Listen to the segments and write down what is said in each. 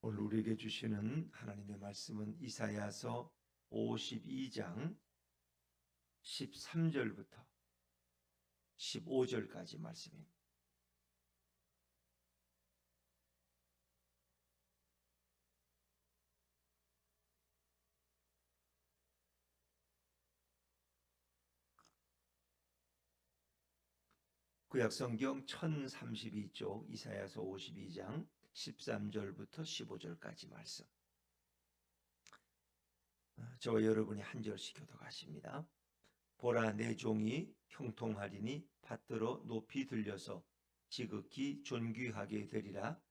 오늘 우리에게 주시는 하나님의 말씀은 이사야서 52장 13절부터 15절까지 말씀입니다. 구약성경 1032쪽 이사야서 52장 13절부터 15절까지 말씀. 저와 여러분이 한 절씩 교독하십니다. 보라, 내 종이 형통하리니 받들어 높이 들려서 지극히 존귀하게 되리라.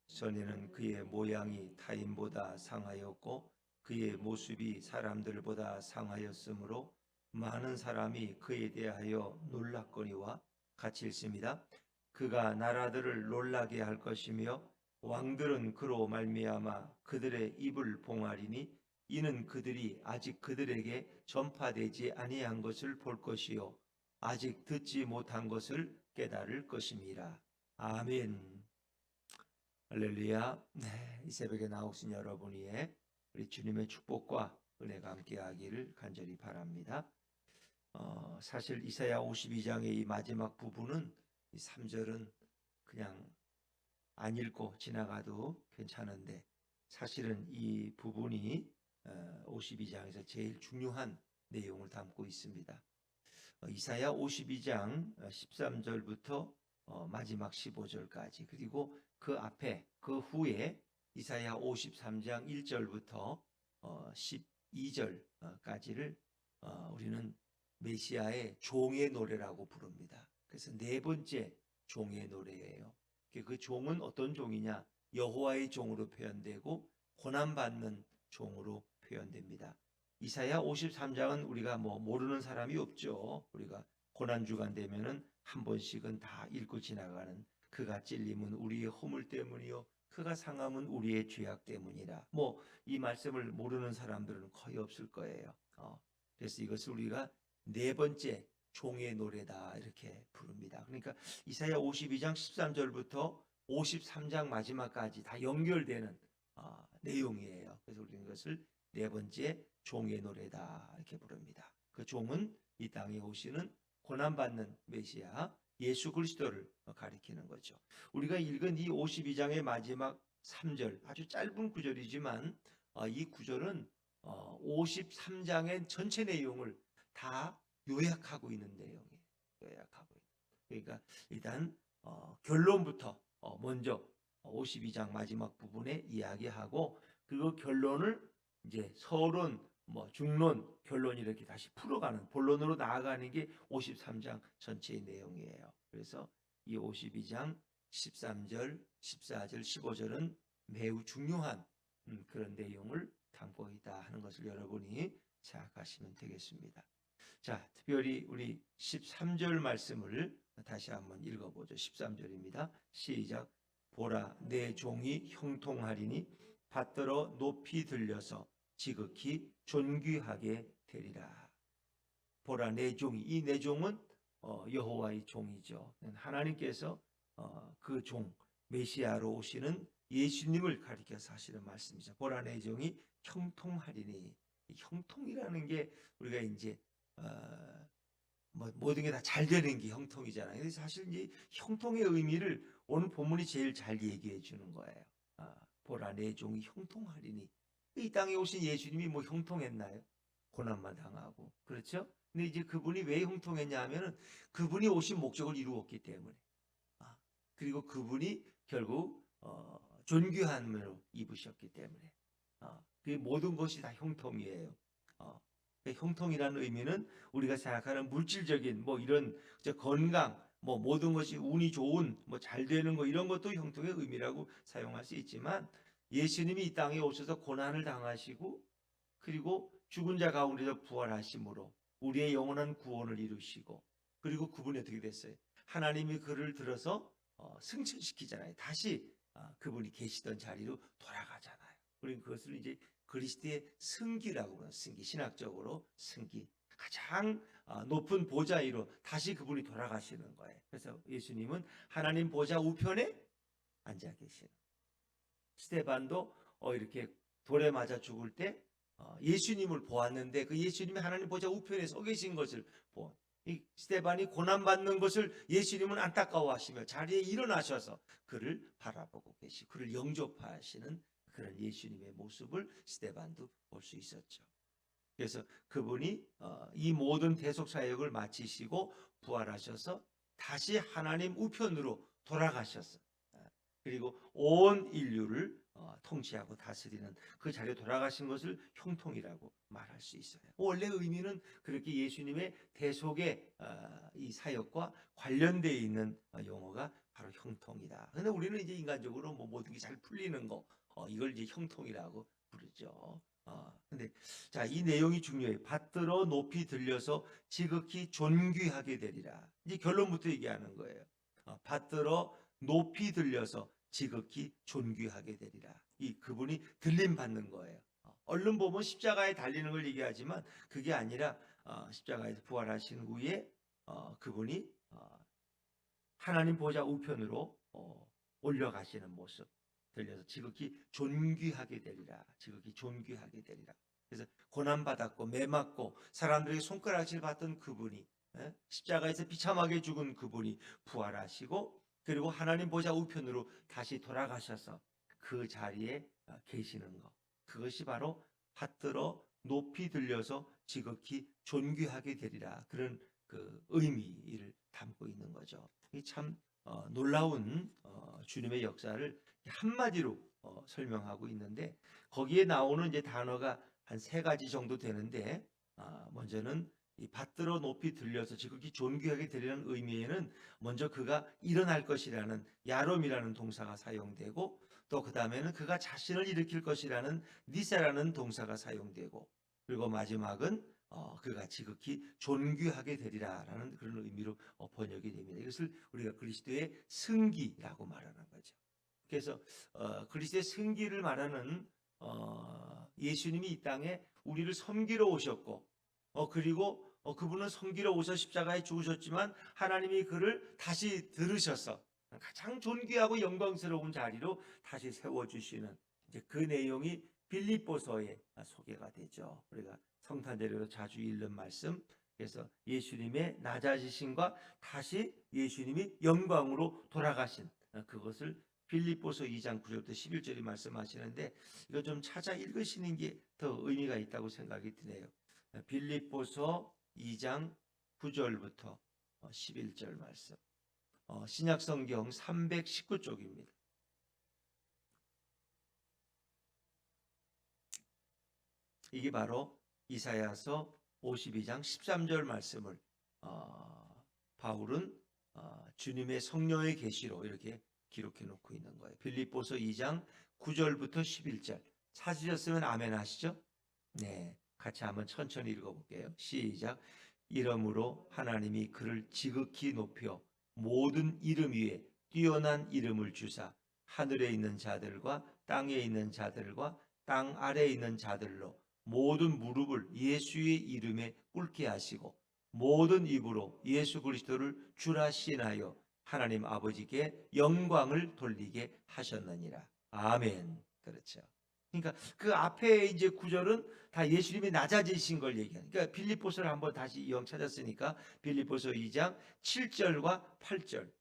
전에는 그의 모양이 타인보다 상하였고 그의 모습이 사람들보다 상하였으므로 많은 사람이 그에 대하여 놀랐거니와 같이 읽습니다. 그가 나라들을 놀라게 할 것이며 왕들은 그로 말미암아 그들의 입을 봉하리니 이는 그들이 아직 그들에게 전파되지 아니한 것을 볼 것이요 아직 듣지 못한 것을 깨달을 것임이라. 아멘. 할렐루야. 이 새벽에 나오신 여러분 위에 우리 주님의 축복과 은혜가 함께하기를 간절히 바랍니다. 사실 이사야 52장의 이 마지막 부분은 이 3절은 그냥 안 읽고 지나가도 괜찮은데 사실은 이 부분이 52장에서 제일 중요한 내용을 담고 있습니다. 이사야 52장 13절부터 마지막 15절까지 그리고 그 앞에 그 후에 이사야 53장 1절부터 12절까지를 우리는 메시아의 종의 노래라고 부릅니다. 그래서 네 번째 종의 노래예요. 그 종은 어떤 종이냐? 여호와의 종으로 표현되고 고난받는 종으로 표현됩니다. 이사야 53장은 우리가 모르는 사람이 없죠. 우리가 고난주간 되면은 한 번씩은 다 읽고 지나가는 그가 찔림은 우리의 허물 때문이요 그가 상함은 우리의 죄악 때문이라. 이 말씀을 모르는 사람들은 거의 없을 거예요. 그래서 이것을 우리가 네 번째 종의 노래다 이렇게 부릅니다. 그러니까 이사야 52장 13절부터 53장 마지막까지 다 연결되는 내용이에요. 그래서 우리는 이것을 네 번째 종의 노래다 이렇게 부릅니다. 그 종은 이 땅에 오시는 고난받는 메시아 예수 그리스도를 가리키는 거죠. 우리가 읽은 이 52장의 마지막 3절 아주 짧은 구절이지만 이 구절은 53장의 전체 내용을 다 요약하고 있는 내용이에요. 그러니까 일단 결론부터 먼저 52장 마지막 부분에 이야기하고 그리고 결론을 이제 서론, 중론, 결론 이렇게 다시 풀어가는 본론으로 나아가는 게 53장 전체의 내용이에요. 그래서 이 52장 13절, 14절, 15절은 매우 중요한 그런 내용을 담고 있다 하는 것을 여러분이 생각하시면 되겠습니다. 자, 특별히 우리 13절 말씀을 다시 한번 읽어보죠. 13절입니다. 시작. 보라, 내 종이 형통하리니 받들어 높이 들려서 지극히 존귀하게 되리라. 보라, 내 종이, 이 내 종은 여호와의 종이죠. 하나님께서 그 종 메시아로 오시는 예수님을 가리켜서 하시는 말씀이죠. 보라, 내 종이 형통하리니. 형통이라는 게 우리가 이제 모든 게 다 잘 되는 게 형통이잖아요. 사실 이 형통의 의미를 오늘 본문이 제일 잘 얘기해 주는 거예요. 보라, 내 종이 형통하리니. 이 땅에 오신 예수님이 형통했나요? 고난만 당하고. 그렇죠? 근데 이제 그분이 왜 형통했냐 하면은 그분이 오신 목적을 이루었기 때문에. 그리고 그분이 결국 존귀함을 입으셨기 때문에. 그 모든 것이 다 형통이에요. 형통이라는 의미는 우리가 생각하는 물질적인 이런 건강, 모든 것이 운이 좋은, 잘 되는 거 이런 것도 형통의 의미라고 사용할 수 있지만 예수님이 이 땅에 오셔서 고난을 당하시고 그리고 죽은 자 가운데서 부활하심으로 우리의 영원한 구원을 이루시고 그리고 그분이 어떻게 됐어요? 하나님이 그를 들어서 승천시키잖아요. 다시 그분이 계시던 자리로 돌아가잖아요. 우리는 그것을 이제 그리스도의 승기라고 그래요. 승기, 신학적으로 승기. 가장 높은 보좌 위로 다시 그분이 돌아가시는 거예요. 그래서 예수님은 하나님 보좌 우편에 앉아 계시는. 스데반도 이렇게 돌에 맞아 죽을 때 예수님을 보았는데 그 예수님이 하나님 보좌 우편에 서 계신 것을 본 이 스데반이 고난받는 것을 예수님은 안타까워하시며 자리에 일어나셔서 그를 바라보고 계시고 그를 영접하시는 그런 예수님의 모습을 스데반도 볼 수 있었죠. 그래서 그분이 이 모든 대속 사역을 마치시고 부활하셔서 다시 하나님 우편으로 돌아가셨어요. 그리고 온 인류를 통치하고 다스리는 그 자리에 돌아가신 것을 형통이라고 말할 수 있어요. 원래 의미는 그렇게 예수님의 대속의 이 사역과 관련되어 있는 용어가 바로 형통이다. 근데 우리는 이제 인간적으로 뭐 모든 게 잘 풀리는 거 이걸 이제 형통이라고 부르죠. 근데 자, 이 내용이 중요해요. 받들어 높이 들려서 지극히 존귀하게 되리라. 이제 결론부터 얘기하는 거예요. 받들어 높이 들려서 지극히 존귀하게 되리라. 이 그분이 들림 받는 거예요. 얼른 보면 십자가에 달리는 걸 얘기하지만 그게 아니라 십자가에서 부활하신 후에 그분이 하나님 보좌 우편으로 올려가시는 모습 들려서 지극히 존귀하게 되리라. 지극히 존귀하게 되리라. 그래서 고난받았고 매맞고 사람들에게 손가락질 받던 그분이 십자가에서 비참하게 죽은 그분이 부활하시고 그리고 하나님 보좌 우편으로 다시 돌아가셔서 그 자리에 계시는 것. 그것이 바로 받들어 높이 들려서 지극히 존귀하게 되리라. 그런 그 의미를 담고 있는 거죠. 이 참 놀라운 주님의 역사를 한마디로 설명하고 있는데 거기에 나오는 이제 단어가 한 3가지 정도 되는데 먼저는 이 받들어 높이 들려서 지극히 존귀하게 되리는 의미에는 먼저 그가 일어날 것이라는 야롬이라는 동사가 사용되고 또 그 다음에는 그가 자신을 일으킬 것이라는 니사라는 동사가 사용되고 그리고 마지막은 그가 지극히 존귀하게 되리라라는 그런 의미로 번역이 됩니다. 이것을 우리가 그리스도의 승기라고 말하는 거죠. 그래서 그리스도의 승기를 말하는 예수님이 이 땅에 우리를 섬기러 오셨고 그리고 그분은 섬기러 오셔 십자가에 죽으셨지만 하나님이 그를 다시 들으셔서 가장 존귀하고 영광스러운 자리로 다시 세워주시는 이제 그 내용이 빌립보서에 소개가 되죠. 우리가 성탄절에도 자주 읽는 말씀. 그래서 예수님의 낮아지심과 다시 예수님이 영광으로 돌아가신 그것을 빌립보서 2장 9절부터 11절이 말씀하시는데 이거 좀 찾아 읽으시는 게 더 의미가 있다고 생각이 드네요. 빌립보서 2장 9절부터 11절 말씀. 신약성경 319쪽입니다. 이게 바로 이사야서 52장 13절 말씀을 바울은 주님의 성령의 계시로 이렇게 기록해 놓고 있는 거예요. 빌립보서 2장 9절부터 11절 찾으셨으면 아멘 하시죠? 네, 같이 한번 천천히 읽어볼게요. 시작. 이러므로 하나님이 그를 지극히 높여 모든 이름 위에 뛰어난 이름을 주사 하늘에 있는 자들과 땅에 있는 자들과 땅 아래에 있는 자들로 모든 무릎을 예수의 이름에 꿇게 하시고 모든 입으로 예수 그리스도를 주라 시인하여 하나님 아버지께 영광을 돌리게 하셨느니라. 아멘. 그렇죠. 그러니까 그 앞에 이제 구절은 다 예수님이 낮아지신 걸 얘기하는. 그러니까 빌립보서를 한번 다시 이왕 찾았으니까 빌립보서 2장 7절과 8절.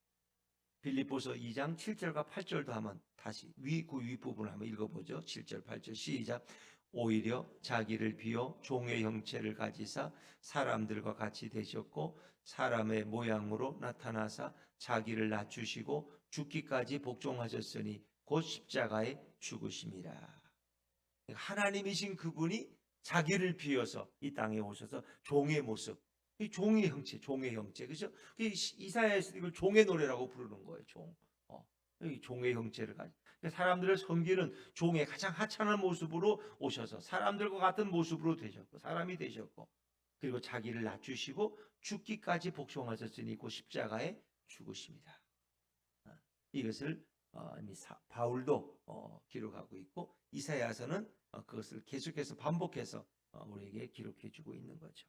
빌립보서 2장 7절과 8절도 한번 다시 그 윗부분을 한번 읽어보죠. 7절 8절 시작. 오히려 자기를 비워 종의 형체를 가지사 사람들과 같이 되셨고 사람의 모양으로 나타나사 자기를 낮추시고 죽기까지 복종하셨으니 곧 십자가에 죽으심이라. 하나님이신 그분이 자기를 비워서 이 땅에 오셔서 종의 모습, 이 종의 형체, 종의 형체, 그죠? 이사야에서 이걸 종의 노래라고 부르는 거예요. 이 종의 형체를 가지고 사람들을 섬기는 종의 가장 하찮은 모습으로 오셔서 사람들과 같은 모습으로 되셨고 사람이 되셨고 그리고 자기를 낮추시고 죽기까지 복종하셨으니 그 십자가에 죽으십니다. 이것을 바울도 기록하고 있고 이사야서는 그것을 계속해서 반복해서 우리에게 기록해주고 있는 거죠.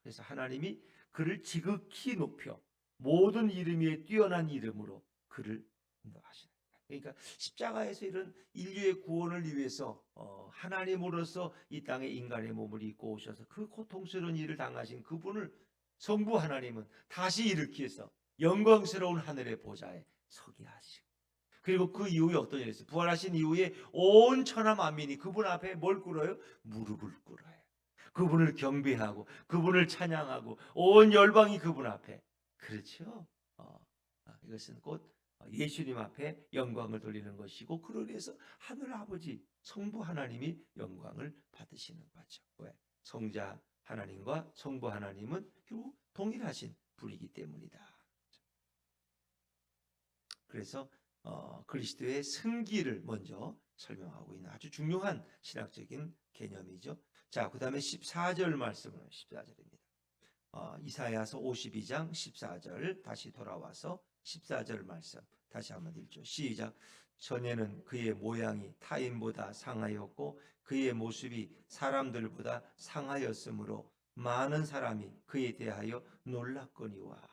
그래서 하나님이 그를 지극히 높여 모든 이름 위에 뛰어난 이름으로 그를 인도하시는. 그러니까 십자가에서 이런 인류의 구원을 위해서 하나님으로서 이 땅에 인간의 몸을 입고 오셔서 그 고통스러운 일을 당하신 그분을 성부 하나님은 다시 일으키셔서 영광스러운 하늘의 보좌에 서게 하시고, 그리고 그 이후에 어떤 일이 있어요? 부활하신 이후에 온 천하 만민이 그분 앞에 뭘 꿇어요? 무릎을 꿇어요. 그분을 경배하고 그분을 찬양하고 온 열방이 그분 앞에, 그렇죠? 이것은 곧 예수님 앞에 영광을 돌리는 것이고, 그로 인해서 하늘 아버지 성부 하나님이 영광을 받으시는 거죠. 왜? 성자 하나님과 성부 하나님은 결국 동일하신 분이기 때문이다. 그래서 그리스도의 승기를 먼저 설명하고 있는 아주 중요한 신학적인 개념이죠. 자, 그 다음에 14절 말씀은 14절입니다. 이사야서 52장 14절 다시 돌아와서 14절 말씀 다시 한번 읽죠. 시작. 전에는 그의 모양이 타인보다 상하였고 그의 모습이 사람들보다 상하였으므로 많은 사람이 그에 대하여 놀랐거니와.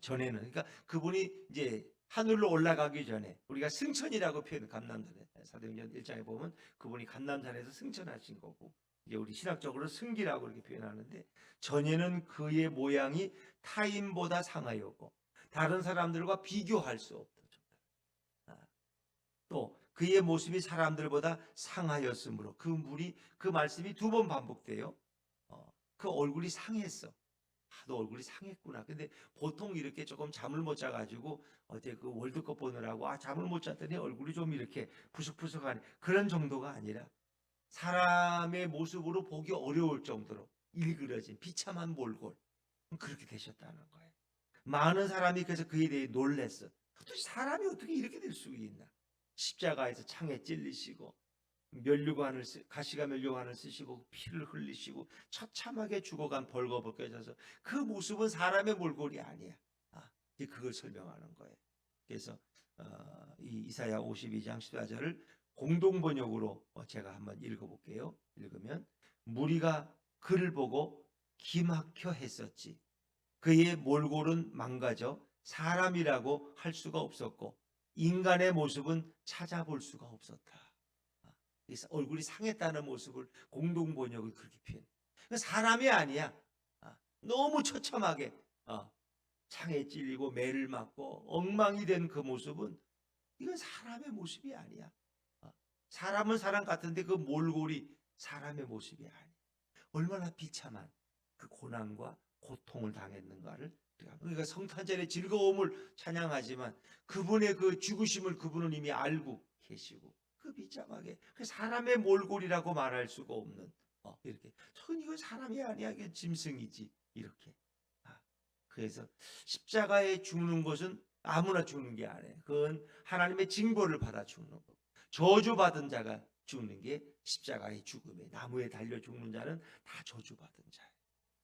전에는, 그러니까 그분이 이제 하늘로 올라가기 전에 우리가 승천이라고 표현, 감남산에 사도행전 1장에 보면 그분이 감남산에서 승천하신 거고, 이제 우리 신학적으로 승기라고 이렇게 표현하는데, 전에는 그의 모양이 타인보다 상하였고 다른 사람들과 비교할 수 없다. 또 그의 모습이 사람들보다 상하였으므로, 그 말씀이 두 번 반복돼요. 그 얼굴이 상했어. 너 얼굴이 상했구나. 근데 보통 이렇게 조금 잠을 못 자가지고 어제 그 월드컵 보느라고 잠을 못 잤더니 얼굴이 좀 이렇게 푸석푸석하네, 그런 정도가 아니라 사람의 모습으로 보기 어려울 정도로 일그러진 비참한 몰골, 그렇게 되셨다는 거예요. 많은 사람이 그래서 그에 대해 놀랬어. 도대체 사람이 어떻게 이렇게 될 수 있나. 십자가에서 창에 찔리시고 가시가 면류관을 쓰시고 피를 흘리시고 처참하게 죽어간 벌거벗겨져서 그 모습은 사람의 몰골이 아니야. 이제 그걸 설명하는 거예요. 그래서 이 이사야 52장 14절을 공동 번역으로 제가 한번 읽어볼게요. 읽으면, 무리가 그를 보고 기막혀 했었지. 그의 몰골은 망가져 사람이라고 할 수가 없었고 인간의 모습은 찾아볼 수가 없었다. 그래서 얼굴이 상했다는 모습을 공동 번역을 그렇게 표현해. 사람이 아니야. 너무 처참하게 창에 찔리고 매를 맞고 엉망이 된 그 모습은, 이건 사람의 모습이 아니야. 사람은 사람 같은데 그 몰골이 사람의 모습이 아니야. 얼마나 비참한 그 고난과 고통을 당했는가를, 우리가 성탄절의 즐거움을 찬양하지만 그분의 그 죽으심을 그분은 이미 알고 계시고, 그 비참하게 그 사람의 몰골이라고 말할 수가 없는, 이렇게 전 이건 사람이 아니야, 이게 짐승이지, 이렇게. 그래서 십자가에 죽는 것은 아무나 죽는 게 아니에요. 그건 하나님의 징벌을 받아 죽는 거. 저주받은 자가 죽는 게 십자가의 죽음이에요. 나무에 달려 죽는 자는 다 저주받은 자예요.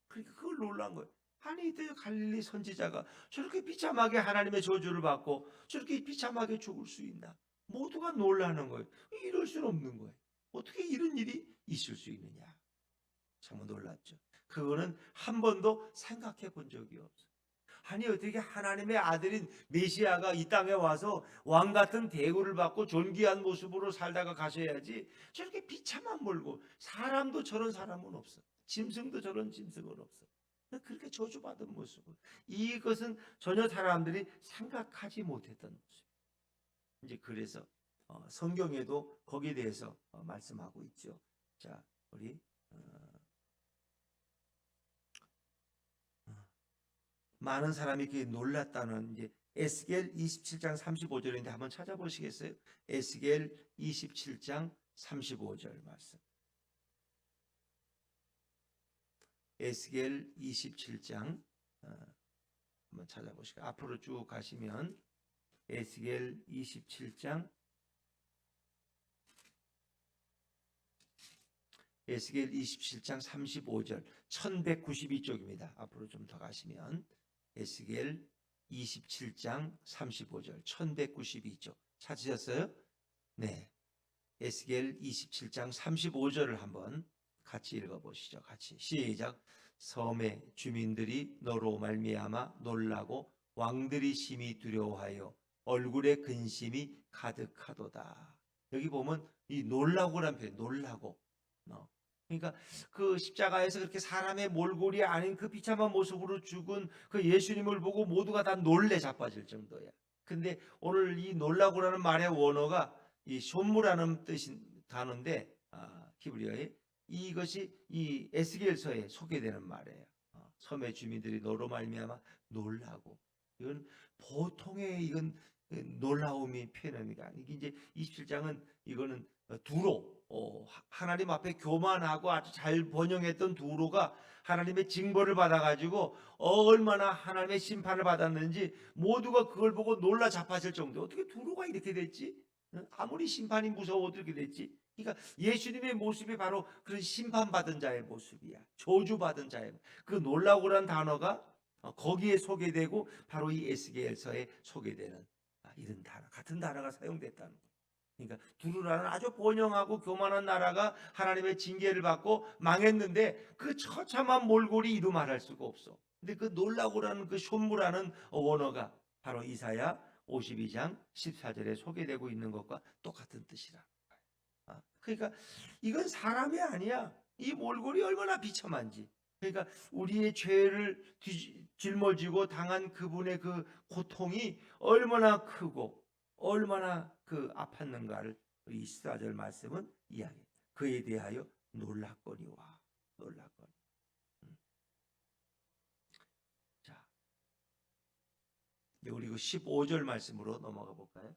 그러니까 그걸 놀란 거예요. 아니, 이때 갈릴리 선지자가 저렇게 비참하게 하나님의 저주를 받고 저렇게 비참하게 죽을 수 있나? 모두가 놀라는 거예요. 이럴 수는 없는 거예요. 어떻게 이런 일이 있을 수 있느냐? 정말 놀랐죠. 그거는 한 번도 생각해 본 적이 없어요. 아니, 어떻게 하나님의 아들인 메시아가 이 땅에 와서 왕 같은 대우를 받고 존귀한 모습으로 살다가 가셔야지, 저렇게 비참한 몰고, 사람도 저런 사람은 없어. 짐승도 저런 짐승은 없어. 그렇게 저주받은 모습을, 이것은 전혀 사람들이 생각하지 못했던 모습. 이제 그래서 성경에도 거기에 대해서 말씀하고 있죠. 자, 우리 많은 사람이 그게 놀랐다는, 이제 에스겔 27장 35절인데 한번 찾아보시겠어요? 에스겔 27장 35절 말씀. 에스겔 27장 한번 찾아보시고 앞으로 쭉 가시면 에스겔 27장 에스겔 27장 35절 1192쪽입니다. 앞으로 좀 더 가시면 에스겔 27장 35절 1192쪽 찾으셨어요? 네. 에스겔 27장 35절을 한번 같이 읽어보시죠. 같이 시작. 섬의 주민들이 너로 말미암아 놀라고 왕들이 심히 두려워하여 얼굴에 근심이 가득하도다. 여기 보면 이 놀라고란 표현, 놀라고. 그러니까 그 십자가에서 그렇게 사람의 몰골이 아닌 그 비참한 모습으로 죽은 그 예수님을 보고 모두가 다 놀래 자빠질 정도야. 근데 오늘 이 놀라고라는 말의 원어가 이 쇼무라는 뜻인 단어인데, 히브리어에 이것이 이 에스겔서에 소개되는 말이에요. 섬의 주민들이 너로 말미암아 놀라고. 이건 보통의 이건 놀라움이 표현합니다. 이게 이제 27장은 이거는 두로, 하나님 앞에 교만하고 아주 잘 번영했던 두로가 하나님의 징벌을 받아가지고 얼마나 하나님의 심판을 받았는지 모두가 그걸 보고 놀라 자빠질 정도. 어떻게 두로가 이렇게 됐지? 아무리 심판이 무서워도 이렇게 됐지? 그러니까 예수님의 모습이 바로 그런 심판받은 자의 모습이야. 저주받은 자의. 그 놀라고란 단어가 거기에 소개되고 바로 이 에스겔서에 소개되는 이런 단어, 같은 단어가 사용됐다는 거예요. 그러니까 두루라는 아주 번영하고 교만한 나라가 하나님의 징계를 받고 망했는데 그 처참한 몰골이 이루 말할 수가 없어. 근데 그 놀라고라는 그 쇼무라는 원어가 바로 이사야 52장 14절에 소개되고 있는 것과 똑같은 뜻이라. 그러니까 이건 사람이 아니야. 이 몰골이 얼마나 비참한지. 그러니까 우리의 죄를 짊어지고 당한 그분의 그 고통이 얼마나 크고 얼마나 그 아팠는가를 이 14절 말씀은 이야기해요. 그에 대하여 놀랐거니와 놀랐거니. 자, 우리 그 15절 말씀으로 넘어가 볼까요?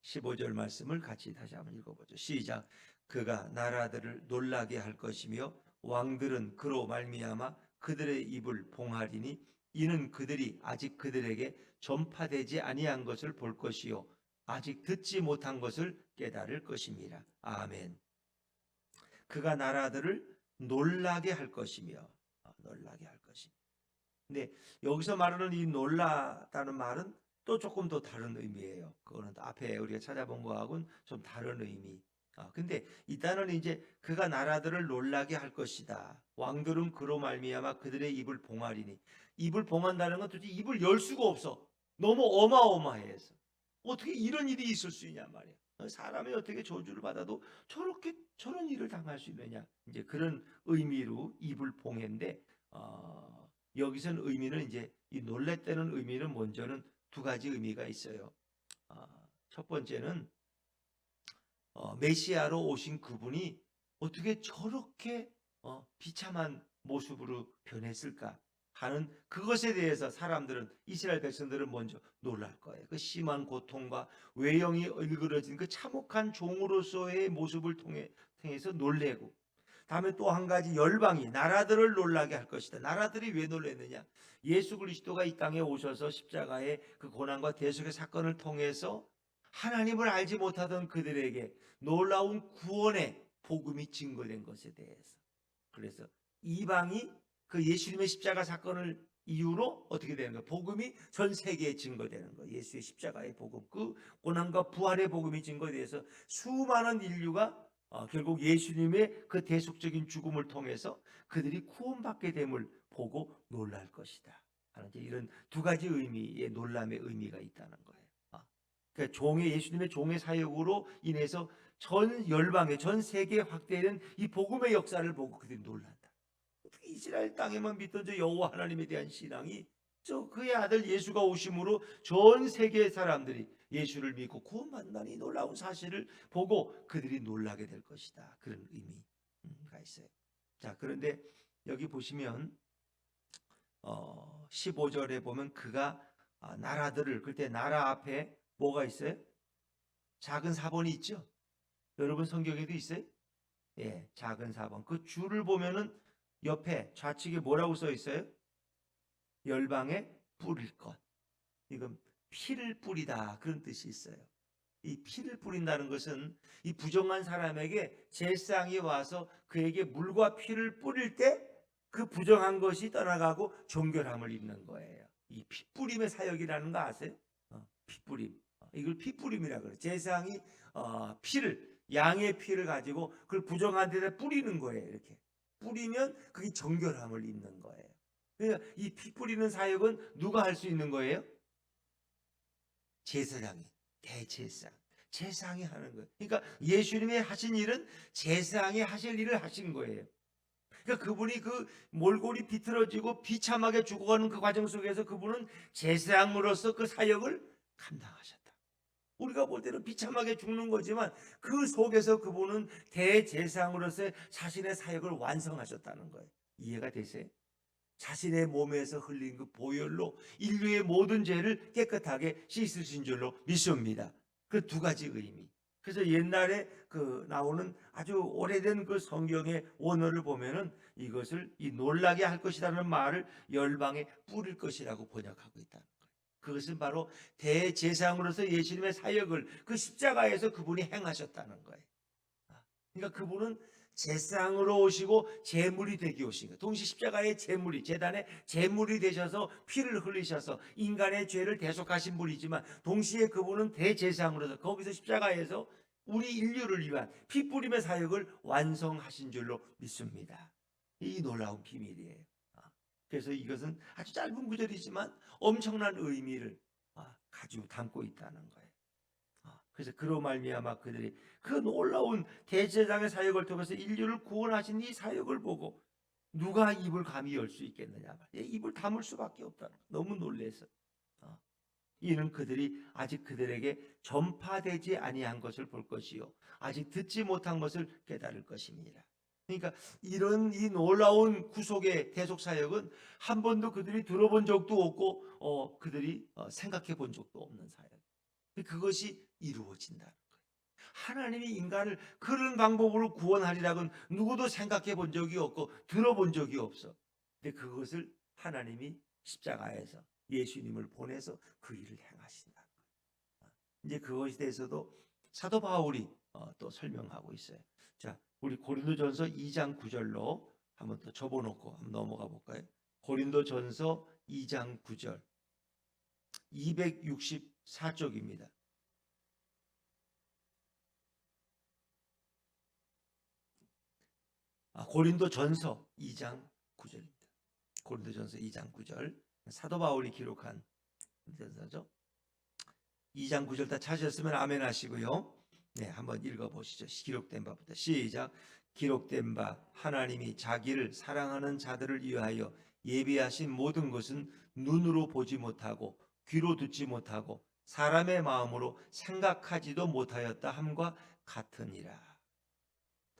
15절 말씀을 같이 다시 한번 읽어보죠. 시작. 그가 나라들을 놀라게 할 것이며 왕들은 그로 말미암아 그들의 입을 봉하리니 이는 그들이 아직 그들에게 전파되지 아니한 것을 볼 것이요 아직 듣지 못한 것을 깨달을 것임이라. 아멘. 그가 나라들을 놀라게 할 것이며 놀라게 할 것이며. 근데 여기서 말하는 이 놀라다는 말은 또 조금 더 다른 의미예요. 그거는 앞에 우리가 찾아본 거하고는 좀 다른 의미. 근데 이 단어는 이제 그가 나라들을 놀라게 할 것이다. 왕들은 그로 말미암아 그들의 입을 봉하리니. 입을 봉한다는 건 도대체 입을 열 수가 없어. 너무 어마어마해서. 어떻게 이런 일이 있을 수 있냐 말이야. 사람이 어떻게 저주를 받아도 저런 일을 당할 수 있느냐. 이제 그런 의미로 입을 봉했는데 여기서는 의미는 이제 이 놀랬다는 의미는 먼저는 두 가지 의미가 있어요. 첫 번째는 메시아로 오신 그분이 어떻게 저렇게 비참한 모습으로 변했을까 하는 그것에 대해서 사람들은 이스라엘 백성들은 먼저 놀랄 거예요. 그 심한 고통과 외형이 일그러진 그 참혹한 종으로서의 모습을 통해서 놀래고 다음에 또 한 가지 열방이 나라들을 놀라게 할 것이다. 나라들이 왜 놀랐느냐? 예수 그리스도가 이 땅에 오셔서 십자가의 그 고난과 대속의 사건을 통해서 하나님을 알지 못하던 그들에게 놀라운 구원의 복음이 증거된 것에 대해서. 그래서 이방이 그 예수님의 십자가 사건을 이유로 어떻게 되는 거예요? 복음이 전 세계에 증거되는 거예요. 예수의 십자가의 복음, 그 고난과 부활의 복음이 증거돼서 수많은 인류가 결국 예수님의 그 대속적인 죽음을 통해서 그들이 구원받게 됨을 보고 놀랄 것이다. 이런 두 가지 의미의 놀람의 의미가 있다는 거예요. 그러니까 예수님의 종의 사역으로 인해서 전 열방에 전 세계에 확대된 이 복음의 역사를 보고 그들이 놀란다. 어떻게 이스라엘 땅에만 믿던 저 여호와 하나님에 대한 신앙이 그의 아들 예수가 오심으로 전 세계의 사람들이 예수를 믿고 구원받는다는 이 놀라운 사실을 보고 그들이 놀라게 될 것이다. 그런 의미가 있어요. 자, 그런데 여기 보시면 15절에 보면 그가 나라들을, 그때 나라 앞에 뭐가 있어요? 작은 사본이 있죠. 여러분 성경에도 있어요? 예, 작은 사본. 그 줄을 보면은 옆에 좌측에 뭐라고 써 있어요? 열방에 뿌릴 것. 이건 피를 뿌리다, 그런 뜻이 있어요. 이 피를 뿌린다는 것은 이 부정한 사람에게 제사장이 와서 그에게 물과 피를 뿌릴 때 그 부정한 것이 떠나가고 정결함을 입는 거예요. 이 피 뿌림의 사역이라는 거 아세요? 피 뿌림. 이걸 피 뿌림이라 그래요. 제사장이 양의 피를 가지고 그걸 부정한 데다 뿌리는 거예요. 이렇게 뿌리면 그게 정결함을 입는 거예요. 그러니까 이 피 뿌리는 사역은 누가 할 수 있는 거예요? 제사장이 대제사장, 제사장이 하는 거예요. 그러니까 예수님이 하신 일은 제사장이 하실 일을 하신 거예요. 그러니까 그분이 그 몰골이 비틀어지고 비참하게 죽어가는 그 과정 속에서 그분은 제사장으로서 그 사역을 감당하셨다. 우리가 볼 때는 비참하게 죽는 거지만 그 속에서 그분은 대제사장으로서의 자신의 사역을 완성하셨다는 거예요. 이해가 되세요? 자신의 몸에서 흘린 그 보혈로 인류의 모든 죄를 깨끗하게 씻으신 줄로 믿습니다. 그 두 가지 의미. 그래서 옛날에 그 나오는 아주 오래된 그 성경의 원어를 보면은 이것을 이 놀라게 할 것이라는 말을 열방에 뿌릴 것이라고 번역하고 있다는 거예요. 그것은 바로 대제사장으로서 예수님의 사역을 그 십자가에서 그분이 행하셨다는 거예요. 그러니까 그분은 제사장으로 오시고 제물이 되게 오신 거예요. 동시 십자가의 제물이, 제단의 제물이 되셔서 피를 흘리셔서 인간의 죄를 대속하신 분이지만 동시에 그분은 대제사장으로서 거기서 십자가에서 우리 인류를 위한 피 뿌림의 사역을 완성하신 줄로 믿습니다. 이 놀라운 비밀이에요. 그래서 이것은 아주 짧은 구절이지만 엄청난 의미를 가지고 담고 있다는 거예요. 그래서 그로 말미암아 그들이 그 놀라운 대제사장의 사역을 통해서 인류를 구원하신 이 사역을 보고 누가 입을 감히 열 수 있겠느냐, 입을 다물 수밖에 없다. 너무 놀래서 이는 그들이 아직 그들에게 전파되지 아니한 것을 볼 것이요 아직 듣지 못한 것을 깨달을 것입니다. 그러니까 이런 이 놀라운 구속의 대속 사역은 한 번도 그들이 들어본 적도 없고 그들이 생각해 본 적도 없는 사역. 그것이 이루어진다는 거예요. 하나님이 인간을 그런 방법으로 구원하리라고는 누구도 생각해 본 적이 없고 들어본 적이 없어. 근데 그것을 하나님이 십자가에서 예수님을 보내서 그 일을 행하신다는 거예요. 이제 그것에 대해서도 사도 바울이 또 설명하고 있어요. 자, 우리 고린도전서 2장 9절로 한번 더 접어놓고 한번 넘어가 볼까요? 고린도전서 2장 9절 264쪽입니다. 고린도전서 2장 9절입니다. 고린도전서 2장 9절 사도 바울이 기록한 전서죠. 2장 9절 다 찾으셨으면 아멘 하시고요. 네, 한번 읽어보시죠. 기록된 바부터 시작. 기록된 바 하나님이 자기를 사랑하는 자들을 위하여 예비하신 모든 것은 눈으로 보지 못하고 귀로 듣지 못하고 사람의 마음으로 생각하지도 못하였다 함과 같으니라.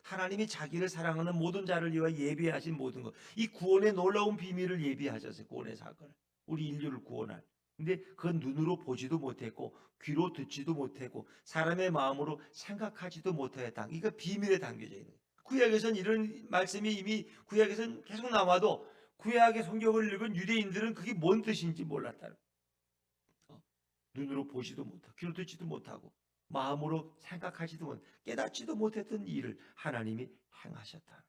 하나님이 자기를 사랑하는 모든 자를 위하여 예비하신 모든 것, 이 구원의 놀라운 비밀을 예비하셨어요. 구원의 사건을, 우리 인류를 구원할. 근데 그건 눈으로 보지도 못했고 귀로 듣지도 못했고 사람의 마음으로 생각하지도 못하였다. 이거 비밀에 담겨져 있는 거예요. 구약에서는 이런 말씀이 이미 구약에서는 계속 나와도 구약의 성경을 읽은 유대인들은 그게 뭔 뜻인지 몰랐다는 거예요. 눈으로 보지도 못하고 귀로 듣지도 못하고 마음으로 생각하지도 못, 깨닫지도 못했던 일을 하나님이 행하셨다.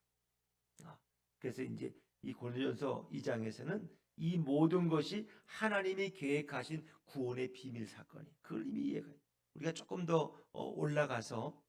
그래서 이제 이 고린도전서 2장에서는 이 모든 것이 하나님이 계획하신 구원의 비밀 사건이, 그걸 이미 이해가. 우리가 조금 더 올라가서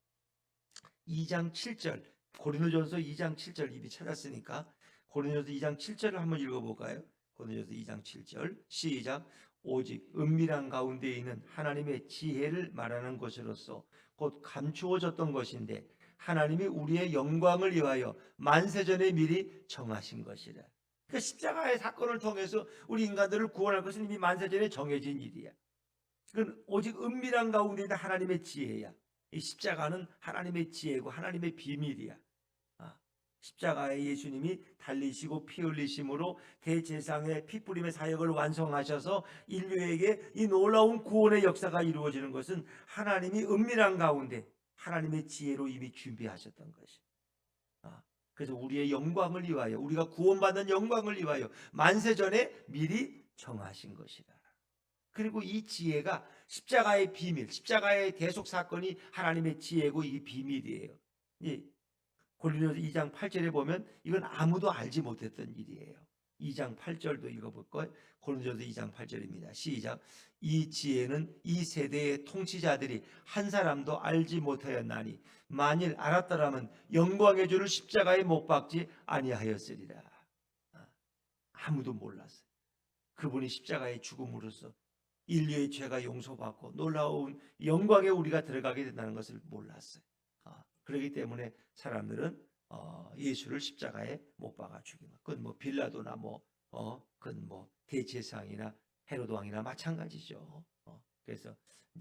2장 7절, 고린도전서 2장 7절 이미 찾았으니까 고린도전서 2장 7절을 한번 읽어볼까요? 고린도전서 2장 7절 시작. 오직 은밀한 가운데 있는 하나님의 지혜를 말하는 것으로서 곧 감추어졌던 것인데 하나님이 우리의 영광을 위하여 만세전에 미리 정하신 것이라. 그러니까 십자가의 사건을 통해서 우리 인간들을 구원할 것은 이미 만세전에 정해진 일이야. 그건 오직 은밀한 가운데 있는 하나님의 지혜야. 이 십자가는 하나님의 지혜고 하나님의 비밀이야. 십자가에 예수님이 달리시고 피 흘리심으로 대제사장의 피 뿌림의 사역을 완성하셔서 인류에게 이 놀라운 구원의 역사가 이루어지는 것은 하나님이 은밀한 가운데 하나님의 지혜로 이미 준비하셨던 것이. 그래서 우리의 영광을 위하여, 우리가 구원받는 영광을 위하여 만세전에 미리 정하신 것이다. 그리고 이 지혜가 십자가의 비밀, 십자가의 대속 사건이 하나님의 지혜고 이 비밀이에요. 고린도서 2장 8절에 보면 이건 아무도 알지 못했던 일이에요. 2장 8절도 읽어볼 거예요. 고린도서 2장 8절입니다. 시작. 이 지혜는 이 세대의 통치자들이 한 사람도 알지 못하였나니 만일 알았더라면 영광의 주를 십자가에 못 박지 아니하였으리라. 아무도 몰랐어요. 그분이 십자가의 죽음으로써 인류의 죄가 용서받고 놀라운 영광에 우리가 들어가게 된다는 것을 몰랐어요. 그렇기 때문에 사람들은 예수를 십자가에 못 박아 죽인 것. 그건 뭐 빌라도나 그건 뭐 대제사장이나 헤로드 왕이나 마찬가지죠. 그래서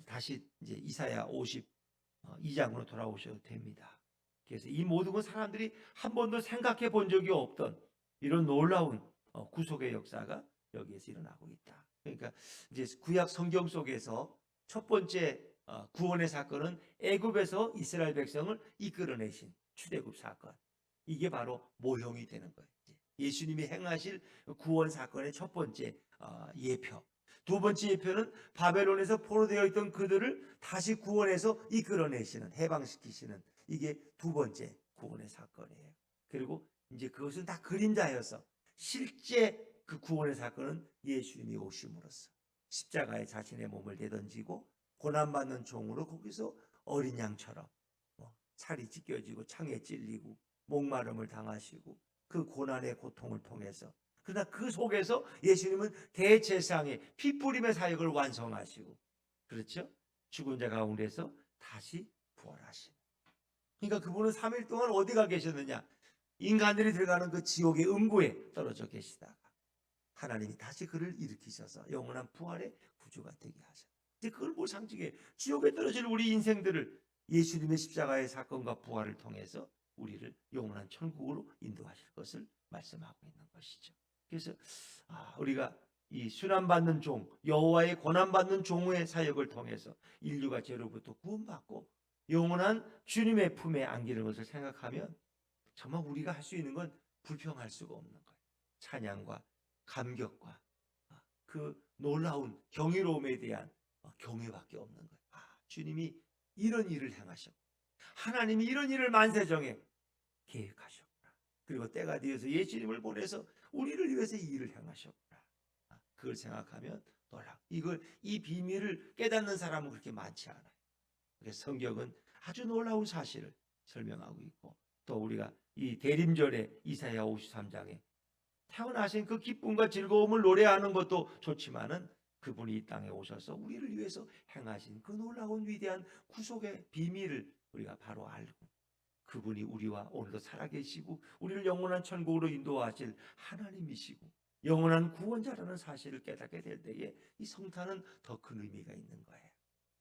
다시 이제 이사야 52장으로 돌아오셔도 됩니다. 그래서 이 모든 건 사람들이 한 번도 생각해 본 적이 없던 이런 놀라운 구속의 역사가 여기에서 일어나고 있다. 그러니까 이제 구약 성경 속에서 첫 번째 구원의 사건은 애굽에서 이스라엘 백성을 이끌어내신 출애굽 사건. 이게 바로 모형이 되는 거예요. 예수님이 행하실 구원 사건의 첫 번째 예표. 두 번째 예표는 바벨론에서 포로되어 있던 그들을 다시 구원해서 이끌어내시는, 해방시키시는, 이게 두 번째 구원의 사건이에요. 그리고 이제 그것은 다 그림자여서 실제 그 구원의 사건은 예수님이 오심으로써 십자가에 자신의 몸을 내던지고 고난받는 종으로 거기서 어린 양처럼 살이 찢겨지고 창에 찔리고 목마름을 당하시고 그 고난의 고통을 통해서, 그러나 그 속에서 예수님은 대제사장의 피 뿌림의 사역을 완성하시고, 그렇죠? 죽은 자 가운데서 다시 부활하신. 그러니까 그분은 3일 동안 어디가 계셨느냐? 인간들이 들어가는 그 지옥의 음부에 떨어져 계시다가 하나님이 다시 그를 일으키셔서 영원한 부활의 구주가 되게 하셨어요. 이제 그걸 뭘 상징해? 지옥에 떨어질 우리 인생들을 예수님의 십자가의 사건과 부활을 통해서 우리를 영원한 천국으로 인도하실 것을 말씀하고 있는 것이죠. 그래서 우리가 이 순환받는 종, 여호와의 고난받는 종의 사역을 통해서 인류가 죄로부터 구원받고 영원한 주님의 품에 안기는 것을 생각하면 정말 우리가 할 수 있는 건 불평할 수가 없는 거예요. 찬양과 감격과 그 놀라운 경이로움에 대한 경외밖에 없는 거예요. 주님이 이런 일을 행하셨고 하나님이 이런 일을 만세정에 계획하셨구나. 그리고 때가 되어서 예수님을 보내서 우리를 위해서 이 일을 행하셨구나. 그걸 생각하면 놀라. 이 비밀을 깨닫는 사람은 그렇게 많지 않아요. 그래서 성경은 아주 놀라운 사실을 설명하고 있고, 또 우리가 이 대림절에 이사야 53장에 태어나신 그 기쁨과 즐거움을 노래하는 것도 좋지만은 그분이 이 땅에 오셔서 우리를 위해서 행하신 그 놀라운 위대한 구속의 비밀을 우리가 바로 알고, 그분이 우리와 오늘도 살아계시고 우리를 영원한 천국으로 인도하실 하나님이시고 영원한 구원자라는 사실을 깨닫게 될 때에 이 성탄은 더 큰 의미가 있는 거예요.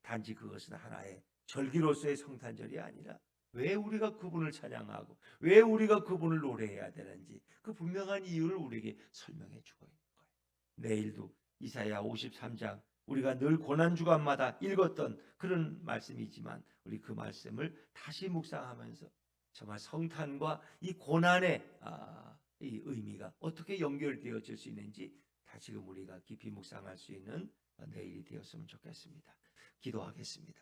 단지 그것은 하나의 절기로서의 성탄절이 아니라 왜 우리가 그분을 찬양하고 왜 우리가 그분을 노래해야 되는지 그 분명한 이유를 우리에게 설명해 주고 있는 거예요. 내일도 이사야 53장 우리가 늘 고난주간마다 읽었던 그런 말씀이지만 우리 그 말씀을 다시 묵상하면서 정말 성탄과 이 고난의 이 의미가 어떻게 연결되어질 수 있는지 다시금 우리가 깊이 묵상할 수 있는 내일이 되었으면 좋겠습니다. 기도하겠습니다.